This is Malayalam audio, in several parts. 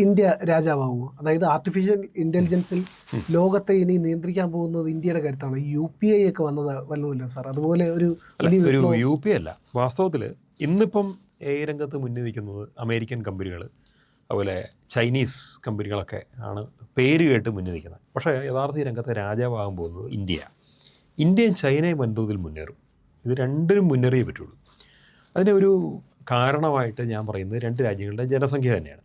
ഇന്ത്യ രാജാവാകുമോ? അതായത് ആർട്ടിഫിഷ്യൽ ഇൻ്റലിജൻസിൽ ലോകത്തെ ഇനി നിയന്ത്രിക്കാൻ പോകുന്നത് ഇന്ത്യയുടെ കരുത്താണ്. UPI ഒക്കെ വന്നത് വല്ലതുമില്ല സാർ? അതുപോലെ ഒരു UPI അല്ല. വാസ്തവത്തിൽ ഇന്നിപ്പം AI രംഗത്ത് മുന്നിൽ നിൽക്കുന്നത് അമേരിക്കൻ കമ്പനികൾ, അതുപോലെ ചൈനീസ് കമ്പനികളൊക്കെ ആണ് പേര് കേട്ട് മുന്നിൽ നിൽക്കുന്നത്. പക്ഷേ യഥാർത്ഥ രംഗത്തെ രാജാവാകാൻ പോകുന്നത് ഇന്ത്യയാണ്. ഇന്ത്യയും ചൈനയും വൻതോതിൽ മുന്നേറും. ഇത് രണ്ടിനും മുന്നേറിയേ പറ്റുള്ളൂ. അതിന് ഒരു കാരണമായിട്ട് ഞാൻ പറയുന്നത് രണ്ട് രാജ്യങ്ങളുടെ ജനസംഖ്യ തന്നെയാണ്.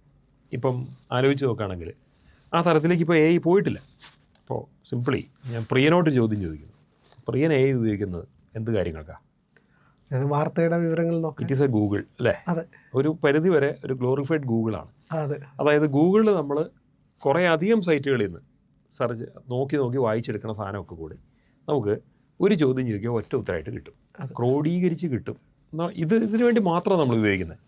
ഇപ്പം ആലോചിച്ച് നോക്കുകയാണെങ്കിൽ ആ തരത്തിലേക്ക് ഇപ്പോൾ AI പോയിട്ടില്ല. അപ്പോൾ സിംപിളി ഞാൻ പ്രിയനോട്ട് ചോദ്യം ചോദിക്കുന്നു, പ്രിയൻ AI ഉപയോഗിക്കുന്നത് എന്ത് കാര്യങ്ങൾക്കാണ്? വാർത്തയുടെ വിവരങ്ങൾ നോക്കാം. ഇറ്റ് ഈസ് എ ഗൂഗിൾ അല്ലേ? അതെ, ഒരു പരിധി വരെ ഒരു ഗ്ലോറിഫൈഡ് ഗൂഗിളാണ്. അതെ. അതായത് ഗൂഗിളിൽ നമ്മൾ കുറേ അധികം സൈറ്റുകളിൽ നിന്ന് സെർച്ച് നോക്കി വായിച്ചെടുക്കുന്ന സാധനമൊക്കെ കൂടി നമുക്ക് ഒരു ചോദ്യം ചോദിക്കുക ഒറ്റ ഉത്തരമായിട്ട് കിട്ടും, ക്രോഡീകരിച്ച് കിട്ടും. ഇതിനു വേണ്ടി മാത്രമാണ് നമ്മൾ ഉപയോഗിക്കുന്നത്.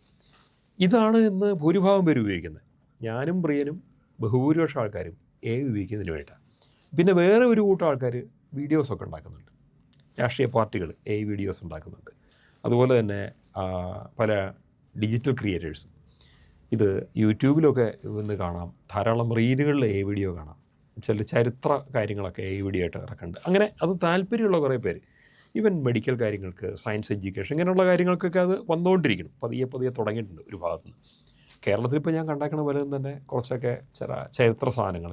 ഇതാണ് ഇന്ന് ഭൂരിഭാഗം പേര് ഉപയോഗിക്കുന്നത്. ഞാനും പ്രിയനും ബഹുഭൂരിപക്ഷം ആൾക്കാരും AI ഉപയോഗിക്കുന്നതിന് വേണ്ടിയിട്ടാണ്. പിന്നെ വേറെ ഒരു കൂട്ടം ആൾക്കാർ വീഡിയോസൊക്കെ ഉണ്ടാക്കുന്നുണ്ട്. രാഷ്ട്രീയ പാർട്ടികൾ AI വീഡിയോസ് ഉണ്ടാക്കുന്നുണ്ട്. അതുപോലെ തന്നെ പല ഡിജിറ്റൽ ക്രിയേറ്റേഴ്സും ഇത് യൂട്യൂബിലൊക്കെ ഇന്ന് കാണാം. ധാരാളം റീലുകളിൽ AI വീഡിയോ കാണാം. ചില ചരിത്ര കാര്യങ്ങളൊക്കെ AI വീഡിയോ ആയിട്ട് ഇറക്കുന്നുണ്ട്. അങ്ങനെ അത് താല്പര്യമുള്ള കുറേ പേര്, ഈവൻ മെഡിക്കൽ കാര്യങ്ങൾക്ക്, സയൻസ് എഡ്യൂക്കേഷൻ, ഇങ്ങനെയുള്ള കാര്യങ്ങൾക്കൊക്കെ അത് വന്നുകൊണ്ടിരിക്കണം. പതിയെ തുടങ്ങിയിട്ടുണ്ട് ഒരു ഭാഗത്തുനിന്ന്. കേരളത്തിൽ ഇപ്പോൾ ഞാൻ കണ്ടാക്കണ പലതും തന്നെ കുറച്ചൊക്കെ ചില ചരിത്ര സാധനങ്ങൾ,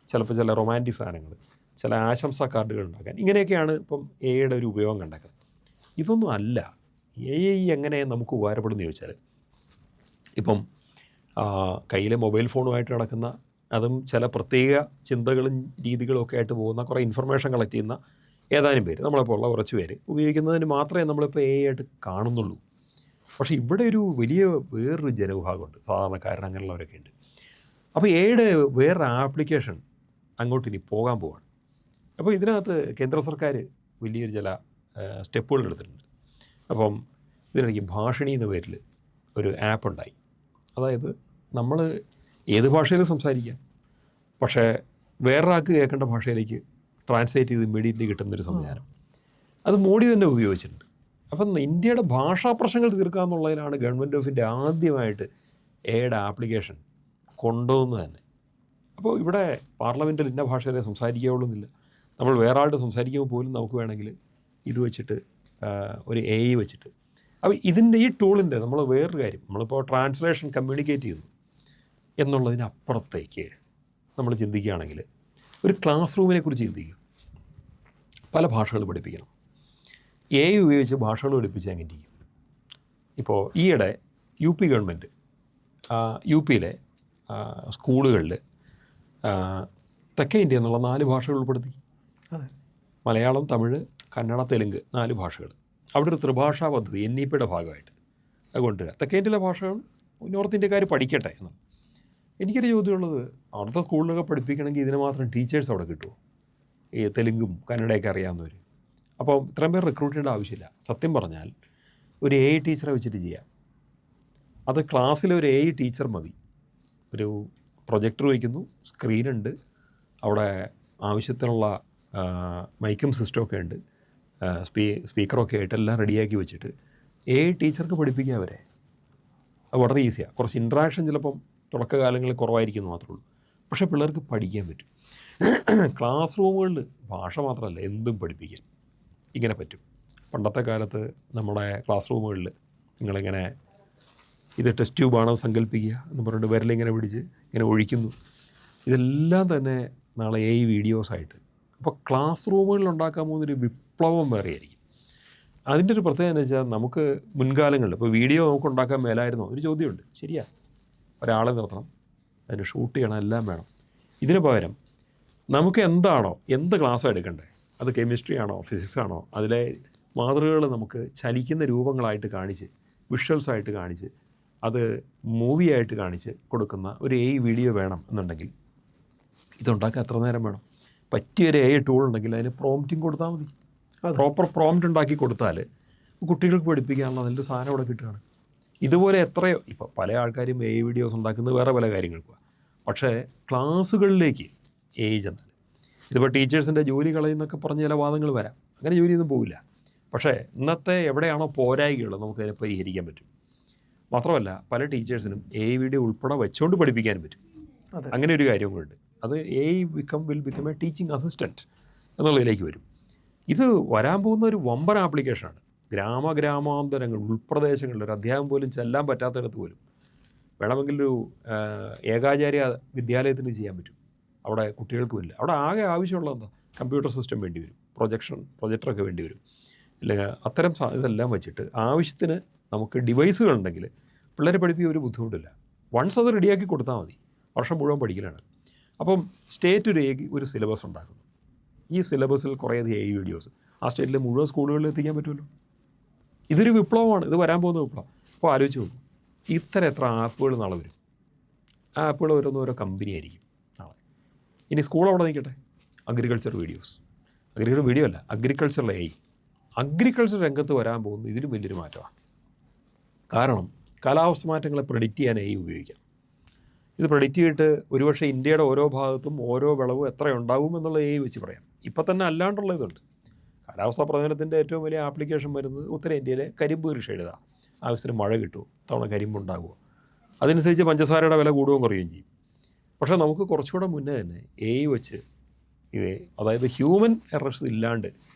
ചിലപ്പോൾ ചില റൊമാൻറ്റിക് സാധനങ്ങൾ, ചില ആശംസാ കാർഡുകൾ ഉണ്ടാക്കാൻ, ഇങ്ങനെയൊക്കെയാണ് ഇപ്പം AIയുടെ ഒരു ഉപയോഗം കണ്ടേക്കുന്നത്. ഇതൊന്നും അല്ല. AI എങ്ങനെ നമുക്ക് ഉപകാരപ്പെടുമെന്ന് ചോദിച്ചാൽ, ഇപ്പം കയ്യിൽ മൊബൈൽ ഫോണുമായിട്ട് നടക്കുന്ന, അതും ചില പ്രത്യേക ചിന്തകളും രീതികളും ഒക്കെ ആയിട്ട് പോകുന്ന കുറേ ഇൻഫർമേഷൻ കളക്ട് ചെയ്യുന്ന ഏതാനും പേര്, നമ്മളെപ്പോൾ ഉള്ള കുറച്ച് പേര് ഉപയോഗിക്കുന്നതിന് മാത്രമേ നമ്മളിപ്പോൾ AI ആയിട്ട് കാണുന്നുള്ളൂ. പക്ഷേ ഇവിടെ ഒരു വലിയ വേറൊരു ജനവിഭാഗമുണ്ട്, സാധാരണക്കാരൻ, അങ്ങനെയുള്ളവരൊക്കെ ഉണ്ട്. അപ്പോൾ AIയുടെ വേറൊരു ആപ്ലിക്കേഷൻ അങ്ങോട്ട് ഇനി പോകാൻ പോവാണ്. അപ്പോൾ ഇതിനകത്ത് കേന്ദ്ര സർക്കാർ വലിയൊരു ചില സ്റ്റെപ്പുകൾ എടുത്തിട്ടുണ്ട്. അപ്പം ഇതിനിടയ്ക്ക് ഭാഷിണി എന്ന പേരിൽ ഒരു ആപ്പ് ഉണ്ടായി. അതായത് നമ്മൾ ഏത് ഭാഷയിലും സംസാരിക്കാം, പക്ഷേ വേറൊരാൾക്ക് കേൾക്കേണ്ട ഭാഷയിലേക്ക് ട്രാൻസ്ലേറ്റ് ചെയ്ത് ഇമ്മീഡിയറ്റ്ലി കിട്ടുന്നൊരു സംവിധാനം അത് മോഡി തന്നെ ഉപയോഗിച്ചിട്ടുണ്ട്. അപ്പം ഇന്ത്യയുടെ ഭാഷാ പ്രശ്നങ്ങൾ തീർക്കുക എന്നുള്ളതിലാണ് ഗവൺമെൻറ് ഓഫ് ഇന്ത്യ ആദ്യമായിട്ട് AIയുടെ ആപ്ലിക്കേഷൻ കൊണ്ടുവന്നത് തന്നെ. അപ്പോൾ ഇവിടെ പാർലമെൻറ്റിൽ ഇന്ന ഭാഷയിലേ സംസാരിക്കുകയുള്ളൂ എന്നില്ല. നമ്മൾ വേറെ ആളുടെ സംസാരിക്കുമ്പോൾ പോലും നമുക്ക് വേണമെങ്കിൽ ഇത് വെച്ചിട്ട് ഒരു AI വെച്ചിട്ട്, അപ്പോൾ ഇതിൻ്റെ ഈ ടൂളിൻ്റെ നമ്മൾ വേറൊരു കാര്യം, നമ്മളിപ്പോൾ ട്രാൻസ്ലേഷൻ കമ്മ്യൂണിക്കേറ്റ് ചെയ്യുന്നു എന്നുള്ളതിനപ്പുറത്തേക്ക് നമ്മൾ ചിന്തിക്കുകയാണെങ്കിൽ ഒരു ക്ലാസ് റൂമിനെ കുറിച്ച് ചിന്തിക്കുക. പല ഭാഷകൾ പഠിപ്പിക്കണം. AI ഉപയോഗിച്ച് ഭാഷകൾ പഠിപ്പിച്ച് അങ്ങനെ ചെയ്യും. ഇപ്പോൾ ഈയിടെ UP ഗവൺമെൻറ് UPയിലെ സ്കൂളുകളിൽ തെക്കേ ഇന്ത്യ എന്നുള്ള 4 ഭാഷകൾ ഉൾപ്പെടുത്തി. മലയാളം, തമിഴ്, കന്നഡ, തെലുങ്ക് 4 ഭാഷകൾ. അവിടെ ഒരു ത്രിഭാഷാ പദ്ധതി NEPയുടെ ഭാഗമായിട്ട് അത് കൊണ്ടുവരിക. തെക്കേ ഇന്ത്യയിലെ ഭാഷകൾ നോർത്ത് ഇന്ത്യക്കാർ പഠിക്കട്ടെ എന്ന്. എനിക്കൊരു ചോദ്യമുള്ളത്, അവിടുത്തെ സ്കൂളിലൊക്കെ പഠിപ്പിക്കണമെങ്കിൽ ഇതിന് മാത്രം ടീച്ചേഴ്സ് അവിടെ കിട്ടുമോ? ഈ തെലുങ്കും കന്നഡയൊക്കെ അറിയാവുന്നവർ. അപ്പോൾ ഇത്രയും പേർ റിക്രൂട്ട് ചെയ്യേണ്ട ആവശ്യമില്ല. സത്യം പറഞ്ഞാൽ ഒരു AI ടീച്ചറെ വെച്ചിട്ട് ചെയ്യാം. അത് ക്ലാസ്സിൽ ഒരു AI ടീച്ചർ മതി. ഒരു പ്രൊജക്ടർ വയ്ക്കുന്നു, സ്ക്രീനുണ്ട്, അവിടെ ആവശ്യത്തിനുള്ള മൈക്കും സിസ്റ്റമൊക്കെ ഉണ്ട്, സ്പീക്കറൊക്കെ ആയിട്ട് എല്ലാം റെഡിയാക്കി വെച്ചിട്ട് AI ടീച്ചർക്ക് പഠിപ്പിക്കുക അവരെ. അത് വളരെ ഈസിയാണ്. കുറച്ച് ഇൻട്രാക്ഷൻ ചിലപ്പം തുടക്കകാലങ്ങളിൽ കുറവായിരിക്കും മാത്രമേ ഉള്ളൂ. പക്ഷേ പിള്ളേർക്ക് പഠിക്കാൻ പറ്റും. ക്ലാസ് റൂമുകളിൽ ഭാഷ മാത്രമല്ല എന്തും പഠിപ്പിക്കാൻ ഇങ്ങനെ പറ്റും. പണ്ടത്തെ കാലത്ത് നമ്മുടെ ക്ലാസ് റൂമുകളിൽ നിങ്ങളിങ്ങനെ ഇത് ടെസ്റ്റ് ട്യൂബാണോ സങ്കല്പിക്കുക എന്ന് പറഞ്ഞിട്ട് വിരലിങ്ങനെ പിടിച്ച് ഇങ്ങനെ ഒഴിക്കുന്നു. ഇതെല്ലാം തന്നെ നാളെ AI വീഡിയോസായിട്ട്. അപ്പോൾ ക്ലാസ് റൂമുകളിൽ ഉണ്ടാക്കാൻ പോകുന്നൊരു വിപ്ലവം വേറെയായിരിക്കും. അതിൻ്റെ ഒരു പ്രത്യേകത എന്ന് വെച്ചാൽ, നമുക്ക് മുൻകാലങ്ങളിൽ ഇപ്പോൾ വീഡിയോ നമുക്ക് ഉണ്ടാക്കാൻ മേലായിരുന്നോ ഒരു ചോദ്യമുണ്ട്. ശരിയാ, ഒരാളെ നിർത്തണം, അതിന് ഷൂട്ട് ചെയ്യണം, എല്ലാം വേണം. ഇതിന് പകരം നമുക്ക് എന്താണോ, എന്ത് ക്ലാസ്സാണ് എടുക്കേണ്ടത്, അത് കെമിസ്ട്രി ആണോ ഫിസിക്സ് ആണോ, അതിലെ മാതൃകകൾ നമുക്ക് ചലിക്കുന്ന രൂപങ്ങളായിട്ട് കാണിച്ച്, വിഷ്വൽസായിട്ട് കാണിച്ച്, അത് മൂവിയായിട്ട് കാണിച്ച് കൊടുക്കുന്ന ഒരു AI വീഡിയോ വേണം എന്നുണ്ടെങ്കിൽ ഇതുണ്ടാക്കാൻ എത്ര നേരം വേണം? പറ്റിയൊരു AI ടൂൾ ഉണ്ടെങ്കിൽ അതിന് പ്രോംപ്റ്റിങ് കൊടുത്താൽ മതി. പ്രോപ്പർ പ്രോംപ്റ്റ് ഉണ്ടാക്കി കൊടുത്താൽ കുട്ടികൾക്ക് പഠിപ്പിക്കാനുള്ള നല്ലൊരു സാധനം അവിടെ കിട്ടുകയാണ്. ഇതുപോലെ എത്രയോ, ഇപ്പോൾ പല ആൾക്കാരും AI വീഡിയോസ് ഉണ്ടാക്കുന്നത് വേറെ പല കാര്യങ്ങൾക്കാണ്. പക്ഷേ ക്ലാസ്സുകളിലേക്ക് AI ചെന്നാൽ, ഇതിപ്പോൾ ടീച്ചേഴ്സിൻ്റെ ജോലി കളയുന്നൊക്കെ പറഞ്ഞ ചില വാദങ്ങൾ വരാം. അങ്ങനെ ജോലിയൊന്നും പോവില്ല. പക്ഷേ ഇന്നത്തെ എവിടെയാണോ പോരായികൾ നമുക്കതിനെ പരിഹരിക്കാൻ പറ്റും. മാത്രമല്ല പല ടീച്ചേഴ്സിനും AI വീഡിയോ ഉൾപ്പെടെ വെച്ചുകൊണ്ട് പഠിപ്പിക്കാനും പറ്റും. അതെ. അങ്ങനെ ഒരു കാര്യം കൂടെ ഉണ്ട്. അത് AI will become a teaching assistant എന്നുള്ളതിലേക്ക് വരും. ഇത് വരാൻ പോകുന്ന ഒരു വമ്പൻ ആപ്ലിക്കേഷനാണ്. ഗ്രാമാന്തരങ്ങൾ, ഉൾപ്രദേശങ്ങളിൽ ഒരു അധ്യാപകം പോലും ചെല്ലാൻ പറ്റാത്തിടത്ത് പോലും വേണമെങ്കിൽ ഒരു ഏകാചാര്യ വിദ്യാലയത്തിന് ചെയ്യാൻ പറ്റും. അവിടെ കുട്ടികൾക്കുമില്ല. അവിടെ ആകെ ആവശ്യമുള്ളത് എന്താ? കമ്പ്യൂട്ടർ സിസ്റ്റം വേണ്ടി വരും, പ്രൊജക്ടറൊക്കെ വേണ്ടി വരും. അല്ലെങ്കിൽ അത്തരം ഇതെല്ലാം വെച്ചിട്ട് ആവശ്യത്തിന് നമുക്ക് ഡിവൈസുകളുണ്ടെങ്കിൽ പിള്ളേരെ പഠിപ്പിക്കാൻ ഒരു ബുദ്ധിമുട്ടില്ല. വൺസ് അത് റെഡിയാക്കി കൊടുത്താൽ മതി. വർഷം മുഴുവൻ പഠിക്കലാണ്. അപ്പം സ്റ്റേറ്റ് ഒരു സിലബസ് ഉണ്ടാക്കുന്നു. ഈ സിലബസിൽ കുറേയധികം AI വീഡിയോസ് ആ സ്റ്റേറ്റിലെ മുഴുവൻ സ്കൂളുകളിൽ എത്തിക്കാൻ പറ്റുമല്ലോ. ഇതൊരു വിപ്ലവമാണ്. ഇത് വരാൻ പോകുന്ന വിപ്ലവം. അപ്പോൾ ആലോചിച്ച് നോക്കും, എത്ര ആപ്പുകൾ നാളെ വരും. ആ ആപ്പുകൾ ഓരോ കമ്പനി ആയിരിക്കും നാളെ. ഇനി സ്കൂൾ അവിടെ നിൽക്കട്ടെ, അഗ്രികൾച്ചർ വീഡിയോ അല്ല, അഗ്രികൾച്ചറിലെ AI. അഗ്രികൾച്ചർ രംഗത്ത് വരാൻ പോകുന്നത് ഇതിലും വലിയൊരു മാറ്റമാണ്. കാരണം കാലാവസ്ഥ മാറ്റങ്ങളെ പ്രെഡിക്റ്റ് ചെയ്യാൻ AI ഉപയോഗിക്കാം. ഇത് പ്രെഡിക്റ്റ് ചെയ്തിട്ട് ഒരുപക്ഷെ ഇന്ത്യയുടെ ഓരോ ഭാഗത്തും ഓരോ വിളവും എത്ര ഉണ്ടാവും എന്നുള്ള AI വെച്ച് പറയാം. ഇപ്പം തന്നെ അല്ലാണ്ടുള്ള ഇതുണ്ട്. കാലാവസ്ഥാ പ്രവചനത്തിൻ്റെ ഏറ്റവും വലിയ ആപ്ലിക്കേഷൻ വരുന്നത് ഉത്തരേന്ത്യയിലെ കരിമ്പ് കൃഷി എഴുതുക. ആവശ്യത്തിന് മഴ കിട്ടുമോ, തവണ കരിമ്പുണ്ടാകുമോ, അതനുസരിച്ച് പഞ്ചസാരയുടെ വില കൂടുകയും കുറയുകയും ചെയ്യും. പക്ഷേ നമുക്ക് കുറച്ചുകൂടെ മുന്നേ തന്നെ AI വെച്ച് അതായത് ഹ്യൂമൻ എറർസ് ഇല്ലാണ്ട്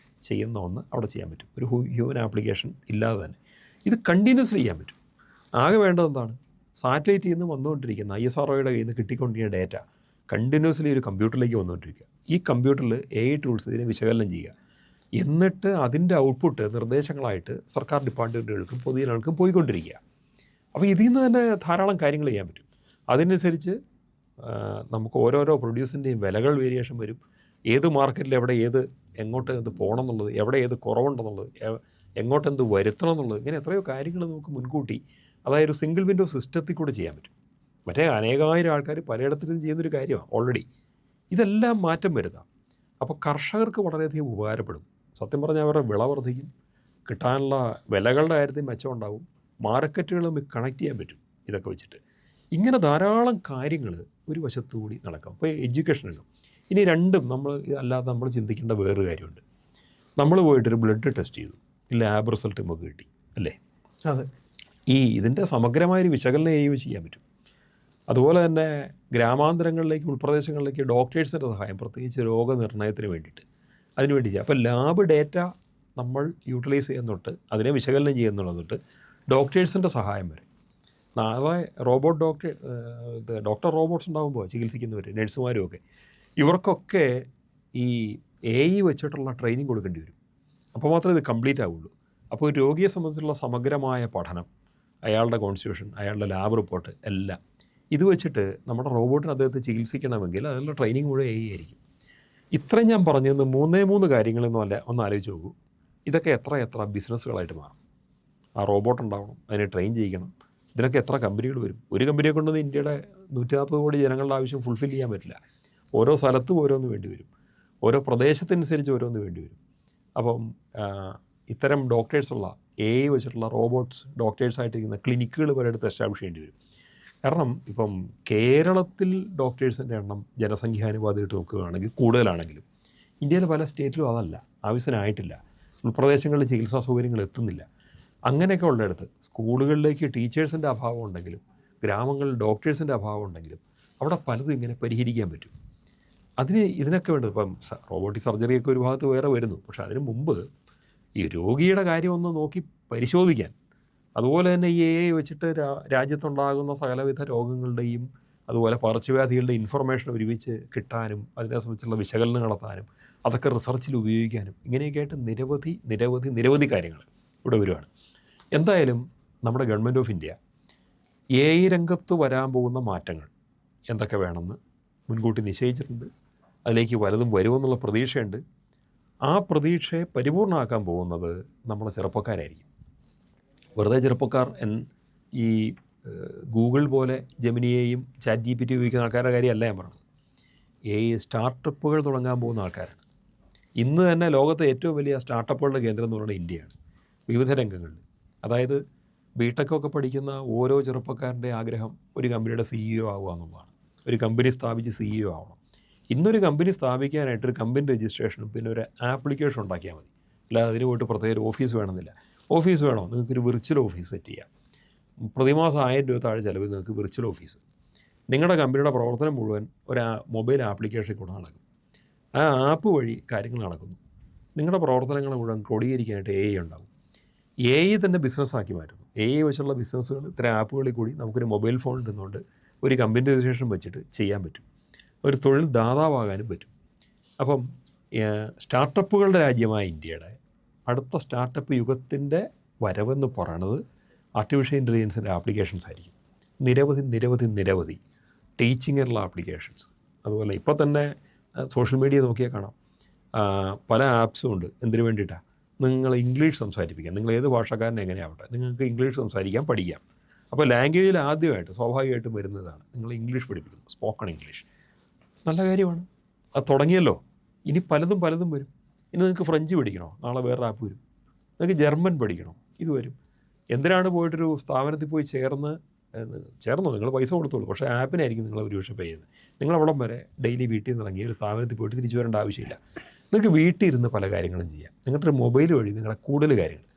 ചെയ്യുന്ന ഒന്ന് അവിടെ ചെയ്യാൻ പറ്റും. ഒരു ഹ്യൂമൻ ആപ്ലിക്കേഷൻ ഇല്ലാതെ തന്നെ ഇത് കണ്ടിന്യൂസ്ലി ചെയ്യാൻ പറ്റും. ആകെ വേണ്ടത് എന്താണ്? സാറ്റലൈറ്റിൽ നിന്ന് വന്നുകൊണ്ടിരിക്കുന്ന ISROയുടെ കയ്യിൽ നിന്ന് കിട്ടിക്കൊണ്ടിരിക്കുന്ന ഡേറ്റ കണ്ടിന്യൂസ്ലി ഒരു കമ്പ്യൂട്ടറിലേക്ക് വന്നുകൊണ്ടിരിക്കുക. ഈ കമ്പ്യൂട്ടറിൽ AI ടൂൾസ് ഇതിനെ വിശകലനം ചെയ്യുക. എന്നിട്ട് അതിൻ്റെ ഔട്ട്പുട്ട് നിർദ്ദേശങ്ങളായിട്ട് സർക്കാർ ഡിപ്പാർട്ട്മെൻറ്റുകൾക്കും പൊതുജനങ്ങൾക്കും പോയിക്കൊണ്ടിരിക്കുക. അപ്പോൾ ഇതിൽ നിന്ന് തന്നെ ധാരാളം കാര്യങ്ങൾ ചെയ്യാൻ പറ്റും. അതിനനുസരിച്ച് നമുക്ക് ഓരോരോ പ്രൊഡ്യൂസിൻ്റെയും വിലകൾ വേരിയേഷൻ വരും. ഏത് മാർക്കറ്റിൽ എങ്ങോട്ട് എന്ത് പോകണം എന്നുള്ളത്, എവിടെ ഏത് കുറവുണ്ടെന്നുള്ളത്, എങ്ങോട്ട് എന്ത് വരുത്തണം എന്നുള്ളത്, ഇങ്ങനെ എത്രയോ കാര്യങ്ങൾ നമുക്ക് മുൻകൂട്ടി, അതായത് ഒരു സിംഗിൾ വിൻഡോ സിസ്റ്റത്തിൽ കൂടെ ചെയ്യാൻ പറ്റും. മറ്റേ അനേകായിരം ആൾക്കാർ പലയിടത്തിലും ചെയ്യുന്നൊരു കാര്യമാണ് ഓൾറെഡി. ഇതെല്ലാം മാറ്റം വരുത്താം. അപ്പോൾ കർഷകർക്ക് വളരെയധികം ഉപകാരപ്പെടും. സത്യം പറഞ്ഞാൽ അവരുടെ വിള വർദ്ധിക്കും, കിട്ടാനുള്ള വിലകളുടെ കാര്യത്തിൽ മെച്ചം ഉണ്ടാവും, മാർക്കറ്റുകളും കണക്ട് ചെയ്യാൻ പറ്റും ഇതൊക്കെ വെച്ചിട്ട്. ഇങ്ങനെ ധാരാളം കാര്യങ്ങൾ ഒരു വശത്തുകൂടി നടക്കാം. അപ്പോൾ എഡ്യൂക്കേഷനിലും ഇനി രണ്ടും അല്ലാതെ നമ്മൾ ചിന്തിക്കേണ്ട വേറൊരു കാര്യമുണ്ട്. നമ്മൾ പോയിട്ടൊരു ബ്ലഡ് ടെസ്റ്റ് ചെയ്തു, ലാബ് റിസൾട്ട് നമുക്ക് കിട്ടി അല്ലേ? അതെ. ഇതിൻ്റെ സമഗ്രമായൊരു വിശകലനം ചെയ്യാൻ പറ്റും. അതുപോലെ തന്നെ ഗ്രാമാന്തരങ്ങളിലേക്ക്, ഉൾപ്രദേശങ്ങളിലേക്ക് ഡോക്ടേഴ്സിൻ്റെ സഹായം, പ്രത്യേകിച്ച് രോഗനിർണയത്തിന് വേണ്ടിയിട്ട് അതിനുവേണ്ടി ചെയ്യാം. അപ്പോൾ ലാബ് ഡേറ്റ നമ്മൾ യൂട്ടിലൈസ് ചെയ്യുന്ന തൊട്ട് അതിനെ വിശകലനം ചെയ്യുന്നുള്ളത് തൊട്ട് ഡോക്ടേഴ്സിൻ്റെ സഹായം വരെ. നാളെ ഡോക്ടർ റോബോട്ട്സ് ഉണ്ടാകുമ്പോൾ ചികിത്സിക്കുന്നവർ, നഴ്സുമാരും ഒക്കെ, ഇവർക്കൊക്കെ ഈ AI വെച്ചിട്ടുള്ള ട്രെയിനിങ് കൊടുക്കേണ്ടി വരും. അപ്പോൾ മാത്രമേ ഇത് കംപ്ലീറ്റ് ആവുള്ളൂ. അപ്പോൾ ഒരു രോഗിയെ സംബന്ധിച്ചുള്ള സമഗ്രമായ പഠനം, അയാളുടെ കോൺസ്റ്റിറ്റ്യൂഷൻ, അയാളുടെ ലാബ് റിപ്പോർട്ട് എല്ലാം ഇത് വെച്ചിട്ട് നമ്മുടെ റോബോട്ടിന് അദ്ദേഹത്തെ ചികിത്സിക്കണമെങ്കിൽ അതിനുള്ള ട്രെയിനിങ് മുഴുവൻ AI ആയിരിക്കും. ഇത്രയും ഞാൻ പറഞ്ഞത് 3 കാര്യങ്ങളൊന്നും അല്ല. ഒന്ന് ആലോചിച്ച് നോക്കൂ. ഇതൊക്കെ എത്ര ബിസിനസ്സുകളായിട്ട് മാറും. ആ റോബോട്ട് ഉണ്ടാവണം, അതിനെ ട്രെയിൻ ചെയ്യിക്കണം. ഇതിനൊക്കെ എത്ര കമ്പനികൾ വരും. ഒരു കമ്പനിയെ കൊണ്ടൊന്നും ഇന്ത്യയുടെ 140 കോടി ജനങ്ങളുടെ ആവശ്യം ഫുൾഫിൽ ചെയ്യാൻ പറ്റില്ല. ഓരോ സ്ഥലത്തും ഓരോന്ന് വേണ്ടി വരും, ഓരോ പ്രദേശത്തനുസരിച്ച് ഓരോന്ന് വേണ്ടി വരും. അപ്പം ഇത്തരം ഡോക്ടേഴ്സുള്ള AI വെച്ചിട്ടുള്ള റോബോട്ട്സ് ഡോക്ടേഴ്സായിട്ടിരിക്കുന്ന ക്ലിനിക്കുകൾ പലയിടത്ത് എസ്റ്റാബ്ലിഷ് ചെയ്യേണ്ടി വരും. കാരണം ഇപ്പം കേരളത്തിൽ ഡോക്ടേഴ്സിൻ്റെ എണ്ണം ജനസംഖ്യാനുപാതമായിട്ട് നോക്കുകയാണെങ്കിൽ കൂടുതലാണെങ്കിലും ഇന്ത്യയിലെ പല സ്റ്റേറ്റിലും അതല്ല, ആവശ്യത്തിനായിട്ടില്ല. ഉൾപ്രദേശങ്ങളിൽ ചികിത്സാ സൗകര്യങ്ങൾ എത്തുന്നില്ല. അങ്ങനെയൊക്കെ ഉള്ളിടത്ത് സ്കൂളുകളിലേക്ക് ടീച്ചേഴ്സിൻ്റെ അഭാവം ഉണ്ടെങ്കിലും ഗ്രാമങ്ങളിൽ ഡോക്ടേഴ്സിൻ്റെ അഭാവം ഉണ്ടെങ്കിലും അവിടെ പലതും ഇങ്ങനെ പരിഹരിക്കാൻ പറ്റും. ഇതിനൊക്കെ വേണ്ടത് ഇപ്പം റോബോട്ടിക് സർജറിയൊക്കെ ഒരു ഭാഗത്ത് വേറെ വരുന്നു. പക്ഷേ അതിന് മുമ്പ് ഈ രോഗിയുടെ കാര്യം ഒന്ന് നോക്കി പരിശോധിക്കാൻ, അതുപോലെ തന്നെ ഈ AI വെച്ചിട്ട് രാജ്യത്തുണ്ടാകുന്ന സകലവിധ രോഗങ്ങളുടെയും അതുപോലെ പകർച്ചവ്യാധികളുടെ ഇൻഫർമേഷൻ ഒരുമിച്ച് കിട്ടാനും അതിനെ സംബന്ധിച്ചുള്ള വിശകലനം നടത്താനും അതൊക്കെ റിസർച്ചിൽ ഉപയോഗിക്കാനും ഇങ്ങനെയൊക്കെ ആയിട്ട് നിരവധി കാര്യങ്ങൾ ഇവിടെ വരുവാണ്. എന്തായാലും നമ്മുടെ ഗവൺമെൻറ് ഓഫ് ഇന്ത്യ AI രംഗത്ത് വരാൻ പോകുന്ന മാറ്റങ്ങൾ എന്തൊക്കെ വേണമെന്ന് മുൻകൂട്ടി നിശ്ചയിച്ചിട്ടുണ്ട്. അതിലേക്ക് പലതും വരുമെന്നുള്ള പ്രതീക്ഷയുണ്ട്. ആ പ്രതീക്ഷയെ പരിപൂർണ്ണമാക്കാൻ പോകുന്നത് നമ്മളെ ചെറുപ്പക്കാരായിരിക്കും. വെറുതെ ചെറുപ്പക്കാർ ഈ ഗൂഗിൾ പോലെ ജെമിനിയെയും ChatGPT ഉപയോഗിക്കുന്ന ആൾക്കാരുടെ കാര്യമല്ല ഞാൻ പറഞ്ഞത്. സ്റ്റാർട്ടപ്പുകൾ തുടങ്ങാൻ പോകുന്ന ആൾക്കാരാണ്. ഇന്ന് തന്നെ ലോകത്തെ ഏറ്റവും വലിയ സ്റ്റാർട്ടപ്പുകളുടെ കേന്ദ്രം എന്ന് പറയുന്നത് ഇന്ത്യയാണ്. വിവിധ രംഗങ്ങളിൽ, അതായത് ബിടെക്കൊക്കെ പഠിക്കുന്ന ഓരോ ചെറുപ്പക്കാരൻ്റെ ആഗ്രഹം ഒരു കമ്പനിയുടെ CEO ആവുക എന്നുള്ളതാണ്. ഒരു കമ്പനി സ്ഥാപിച്ച് CEO ആവണം. ഇന്നൊരു കമ്പനി സ്ഥാപിക്കാനായിട്ട് ഒരു കമ്പനി രജിസ്ട്രേഷനും പിന്നെ ഒരു ആപ്ലിക്കേഷൻ ഉണ്ടാക്കിയാൽ മതി. അല്ലാതെ അതിന് പോയിട്ട് പ്രത്യേക ഓഫീസ് വേണമെന്നില്ല. ഓഫീസ് വേണോ, നിങ്ങൾക്കൊരു വിർച്വൽ ഓഫീസ് സെറ്റ് ചെയ്യാം. പ്രതിമാസം 1000 രൂപ താഴെ ചിലവ് നിങ്ങൾക്ക് വിർച്വൽ ഓഫീസ്. നിങ്ങളുടെ കമ്പനിയുടെ പ്രവർത്തനം മുഴുവൻ ഒരു മൊബൈൽ ആപ്ലിക്കേഷനിൽ കൂടെ നടക്കും. ആ ആപ്പ് വഴി കാര്യങ്ങൾ നടക്കുന്നു. നിങ്ങളുടെ പ്രവർത്തനങ്ങൾ മുഴുവൻ ക്രോഡീകരിക്കാനായിട്ട് AI ഉണ്ടാകും. AI തന്നെ ബിസിനസ്സാക്കി മാറ്റുന്നു. AI വെച്ചുള്ള ബിസിനസ്സുകൾ ഇത്തരം ആപ്പുകളിൽ കൂടി നമുക്കൊരു മൊബൈൽ ഫോണിൽ നിന്നുകൊണ്ട് ഒരു കമ്പനി രജിസ്ട്രേഷൻ വെച്ചിട്ട് ചെയ്യാൻ പറ്റും. ഒരു തൊഴിൽ ദാതാവാകാനും പറ്റും. അപ്പം സ്റ്റാർട്ടപ്പുകളുടെ രാജ്യമായ ഇന്ത്യയുടെ അടുത്ത സ്റ്റാർട്ടപ്പ് യുഗത്തിൻ്റെ വരവെന്ന് പറയണത് ആർട്ടിഫിഷ്യൽ ഇൻ്റലിജൻസിൻ്റെ ആപ്ലിക്കേഷൻസ് ആയിരിക്കും. നിരവധി ടീച്ചിങ്ങിനുള്ള ആപ്ലിക്കേഷൻസ്. അതുപോലെ ഇപ്പോൾ തന്നെ സോഷ്യൽ മീഡിയ നോക്കിയാൽ കാണാം, പല ആപ്സും ഉണ്ട്. എന്തിനു വേണ്ടിയിട്ടാണ്? നിങ്ങൾ ഇംഗ്ലീഷ് സംസാരിപ്പിക്കാം. നിങ്ങൾ ഏത് ഭാഷക്കാരൻ എങ്ങനെയാവട്ടെ, നിങ്ങൾക്ക് ഇംഗ്ലീഷ് സംസാരിക്കാൻ പഠിക്കാം. അപ്പോൾ ലാംഗ്വേജിൽ ആദ്യമായിട്ട് സ്വാഭാവികമായിട്ടും വരുന്നതാണ് നിങ്ങൾ ഇംഗ്ലീഷ് പഠിപ്പിക്കുന്നു, സ്പോക്കൺ ഇംഗ്ലീഷ്. നല്ല കാര്യമാണ്, അത് തുടങ്ങിയല്ലോ. ഇനി പലതും വരും. ഇനി നിങ്ങൾക്ക് ഫ്രഞ്ച് പഠിക്കണോ, നാളെ വേറൊരു ആപ്പ് വരും. നിങ്ങൾക്ക് ജർമ്മൻ പഠിക്കണോ, ഇത് വരും. എന്തിനാണ് പോയിട്ടൊരു സ്ഥാപനത്തിൽ പോയി ചേർന്നോ, നിങ്ങൾ പൈസ കൊടുത്തോളൂ, പക്ഷേ ആപ്പിനായിരിക്കും നിങ്ങൾ ഒരു പക്ഷേ പേ ചെയ്യുന്നത്. നിങ്ങളവിടം വരെ ഡെയിലി വീട്ടിൽ നിന്ന് ഇറങ്ങി ഒരു സ്ഥാപനത്തിൽ പോയിട്ട് തിരിച്ചു വരേണ്ട ആവശ്യമില്ല. നിങ്ങൾക്ക് വീട്ടിൽ ഇരുന്ന് പല കാര്യങ്ങളും ചെയ്യാം. നിങ്ങളുടെ ഒരു മൊബൈൽ വഴി നിങ്ങളുടെ കൂടുതൽ കാര്യങ്ങൾ.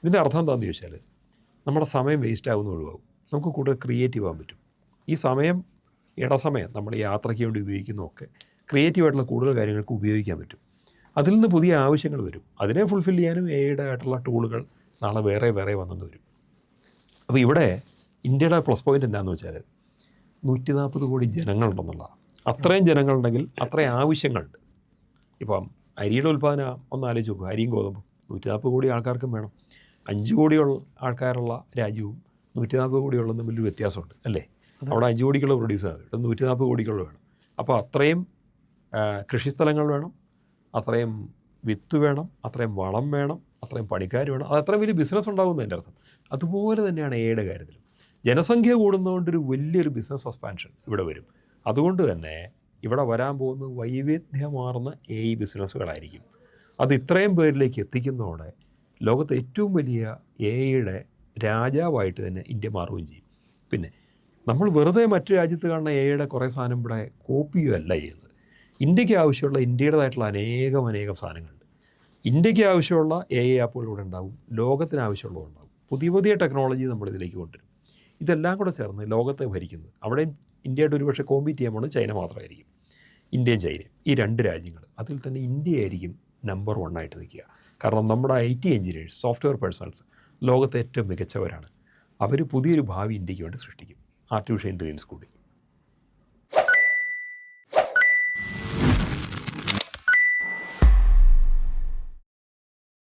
ഇതിൻ്റെ അർത്ഥം എന്താണെന്ന് ചോദിച്ചാൽ നമ്മുടെ സമയം വേസ്റ്റ് ആകുന്ന ഒഴിവാകും. നമുക്ക് കൂടുതൽ ക്രിയേറ്റീവ് ആകാൻ പറ്റും. ഈ സമയം ഇടസമയം നമ്മൾ യാത്രയ്ക്ക് വേണ്ടി ഉപയോഗിക്കുന്നതൊക്കെ ക്രിയേറ്റീവായിട്ടുള്ള കൂടുതൽ കാര്യങ്ങൾക്ക് ഉപയോഗിക്കാൻ പറ്റും. അതിൽ നിന്ന് പുതിയ ആവശ്യങ്ങൾ വരും. അതിനെ ഫുൾഫിൽ ചെയ്യാനും AI ആയിട്ടുള്ള ടൂളുകൾ നാളെ വേറെ വന്നെന്ന് വരും. അപ്പോൾ ഇവിടെ ഇന്ത്യയുടെ പ്ലസ് പോയിൻ്റ് എന്താണെന്ന് വെച്ചാൽ 140 കോടി ജനങ്ങളുണ്ടെന്നുള്ളതാണ്. അത്രയും ജനങ്ങളുണ്ടെങ്കിൽ അത്രയും ആവശ്യങ്ങളുണ്ട്. ഇപ്പം അരിയുടെ ഉൽപ്പാദനം ഒന്ന് ആലോചിച്ച് നോക്കുക. അരിയും ഗോതമ്പും 140 കോടി ആൾക്കാർക്കും വേണം. 5 കോടിയുള്ള ആൾക്കാരുള്ള രാജ്യവും 140 കോടിയുള്ള തമ്മിൽ വ്യത്യാസമുണ്ട് അല്ലേ? അവിടെ 5 കോടിക്കുള്ള പ്രൊഡ്യൂസ് ആകും, ഇവിടെ 140 കോടിക്കുള്ള വേണം. അപ്പോൾ അത്രയും കൃഷിസ്ഥലങ്ങൾ വേണം, അത്രയും വിത്ത് വേണം, അത്രയും വളം വേണം, അത്രയും പണിക്കാർ വേണം. അത് അത്രയും വലിയ ബിസിനസ് ഉണ്ടാകുന്നതിൻ്റെ അർത്ഥം. അതുപോലെ തന്നെയാണ് AI കാര്യത്തിലും. ജനസംഖ്യ കൂടുന്നതുകൊണ്ടൊരു വലിയൊരു ബിസിനസ് എക്സ്പാൻഷൻ ഇവിടെ വരും. അതുകൊണ്ട് തന്നെ ഇവിടെ വരാൻ പോകുന്നത് വൈവിധ്യമാർന്ന AI ബിസിനസ്സുകളായിരിക്കും. അത് ഇത്രയും പേരിലേക്ക് എത്തിക്കുന്നതോടെ ലോകത്തെ ഏറ്റവും വലിയ AI രാജാവായിട്ട് തന്നെ ഇന്ത്യ മാറുകയും ചെയ്യും. പിന്നെ നമ്മൾ വെറുതെ മറ്റു രാജ്യത്ത് കാണുന്ന AI കുറേ സാധനം ഇവിടെ കോപ്പിയല്ല ചെയ്യുന്നത്. ഇന്ത്യക്ക് ആവശ്യമുള്ള ഇന്ത്യയുടേതായിട്ടുള്ള അനേകം സാധനങ്ങളുണ്ട്. ഇന്ത്യക്ക് ആവശ്യമുള്ള AI ആപ്പുകൾ ഇവിടെ ഉണ്ടാവും, ലോകത്തിന് ആവശ്യമുള്ളതുണ്ടാവും. പുതിയ ടെക്നോളജി നമ്മളിതിലേക്ക് കൊണ്ടുവരും. ഇതെല്ലാം കൂടെ ചേർന്ന് ലോകത്തെ ഭരിക്കുന്നത്. അവിടെയും ഇന്ത്യയായിട്ട് ഒരുപക്ഷെ കോമ്പീറ്റ് ചെയ്യാൻ പോകുന്നത് ചൈന മാത്രമായിരിക്കും. ഇന്ത്യയും ചൈനയും, ഈ 2 രാജ്യങ്ങൾ. അതിൽ തന്നെ ഇന്ത്യയായിരിക്കും നമ്പർ 1 ആയിട്ട് നിൽക്കുക. കാരണം നമ്മുടെ IT എഞ്ചിനീയേഴ്സ്, സോഫ്റ്റ്വെയർ പേഴ്സൺസ് ലോകത്തെ ഏറ്റവും മികച്ചവരാണ്. അവർ പുതിയൊരു ഭാവി ഇന്ത്യക്ക് വേണ്ടി സൃഷ്ടിക്കും, ആർട്ടിഫിഷ്യൽ ഇൻ്റലിജൻസ് കൂടി.